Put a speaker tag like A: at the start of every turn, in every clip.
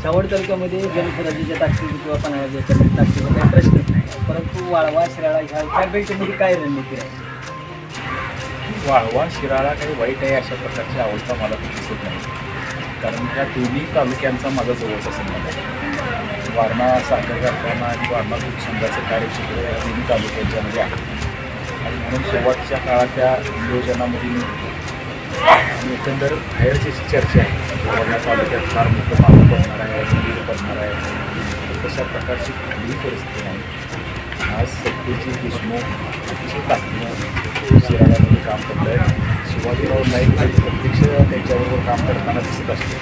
A: चावड तालुक्यामध्ये जलसुराजीच्या ताकदीची किंवा पन्हाळ्याच्या ताकदीचा काही प्रश्नच नाही, परंतु वाळवा शिराळा ह्या बेल्टमध्ये काय रणनीती आहे?
B: वाळवा शिराळा काही वाईट आहे अशा प्रकारची अवस्था मला तर दिसत नाही, कारण त्या दोन्ही तालुक्यांचा माझा जवळचा संबंध आहे. वारणा साखर कारखाना आणि वारणा दूध संघाचं कार्यक्षेत्र या दोन्ही तालुक्यांच्यामध्ये आहे आणि म्हणून शेवटच्या काळात त्या नियोजनामध्ये मी आणि एकंदर बाहेरची चर्चा आहे वारणा तालुक्यात फार मोठं मागं पडणार आहे, मंदिर पडणार आहे, तशा प्रकारची कुठलीही परिस्थिती नाही. आज सत्यजित देशमुख अतिशय ताकदीनं शिराळ्यामध्ये काम करत आहेत. शिवाजीराव नाईक हे प्रत्यक्ष त्यांच्याबरोबर काम करताना दिसत असते,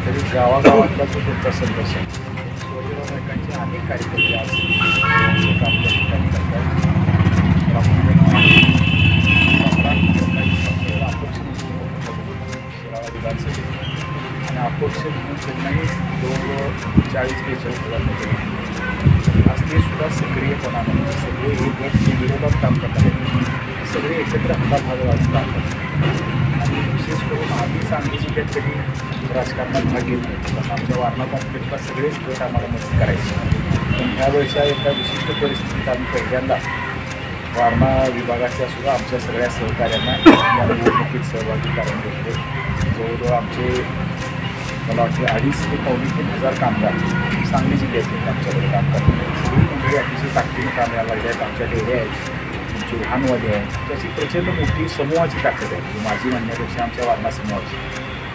B: तरी गावागावातला जो त्यांचा संघर्ष आहे, शिवाजीराव नाईकांचे अनेक कार्यकर्ते आज काम करतात. शिराळा विधानसभेत आणि अपक्ष म्हणून त्यांनाही 40-42 आज ते सुद्धा सक्रियपणाने सगळे एक गट विरोधात काम करतात, सगळे एकत्र हाताभाग काम करतात. आणि विशेष करून आम्ही सांगली जिल्ह्यात कधी राजकारणात भाग घेत नाही, तसं आमच्या वारणा तालुक्यातला सगळेच गट आम्हाला मदत करायचे. पण ह्यावेळेच्या एका विशिष्ट परिस्थितीत आम्ही पहिल्यांदा वारणा विभागाच्या सुद्धा आमच्या सगळ्या सहकार्यांना या निवडणुकीत सहभागी करून घेतले. जवळजवळ आमचे मला वाटते 2.5 ते 3,000 कामगार सांगली जिल्ह्यातले आमच्याकडे काम करतात. सगळी मंडळी अतिशय ताकदीने काम यायला लागले आहेत. आमच्या डेरे आहेत, आमचे वाहनवाले आहेत, त्याची प्रचंड मोठी समूहाची ताकद आहे, माझी म्हणण्यापेक्षा आमच्या वारणा समूहाची,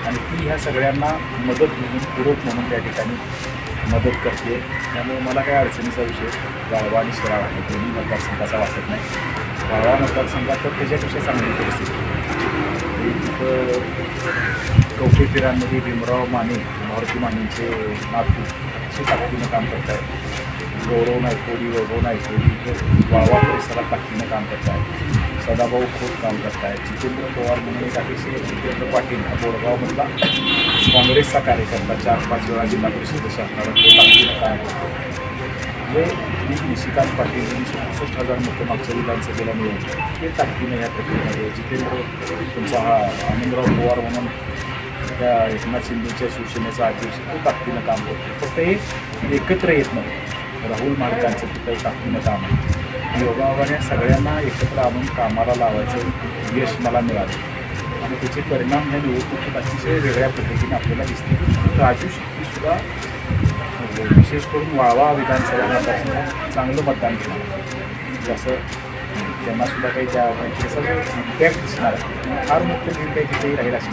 B: आणि ती ह्या सगळ्यांना मदत म्हणून पूरक म्हणून त्या ठिकाणी मदत करते. त्यामुळे मला काही अडचणीचा विषय वाळवा आणि शिराळा आहे दोन्ही मतदारसंघाचा वाटत नाही. वाळवा मतदारसंघात तर त्याच्यापेक्षा चांगली परिस्थिती कवठेपिरांमध्ये भीमराव माने, मारुती मानेंचे नातू अतिशय ताकदीनं काम करत आहेत. गौरव नायकोडी, वैभव नायकोडी हे वाळवा परिसरात ताकदीनं काम करत आहेत. सदाभाऊ खोत काम करत आहेत. जितेंद्र पवार म्हणून एक अतिशय जितेंद्र पाटील हा बोडगावमधला काँग्रेसचा कार्यकर्ता 4-5 वेळा जिल्हा परिषद असणारा तो ताकदीनं काम करतो. जे निशिकांत पाटील यांनी 67,000 मतं मागच्या विधानसभेला मिळवले, ते ताकदीनं ह्या प्रक्रियेमध्ये. जितेंद्र तुमचा हा आनंदराव पवार म्हणून त्या एकनाथ शिंदेच्या शिवसेनेचा अध्यक्ष, तो ताकदीनं काम करतो. फक्त हे एकत्र येत नाही. राहुल माडकांचं तिथं ताकदीनं काम आहे. योगायोगाने सगळ्यांना एकत्र आणून कामाला लावायचं यश मला मिळालं आणि त्याचे परिणाम ह्या निवडणुकीत अतिशय वेगळ्या पद्धतीने आपल्याला दिसते. राजू शेट्टीसुद्धा विशेष करून वाळवा विधानसभा मतदारसंघात चांगलं मतदान केलं, जसं त्यांनासुद्धा काही त्या त्याचा जो इम्पॅक्ट दिसणार आहे फार मोठं काही तिथेही राहील अशी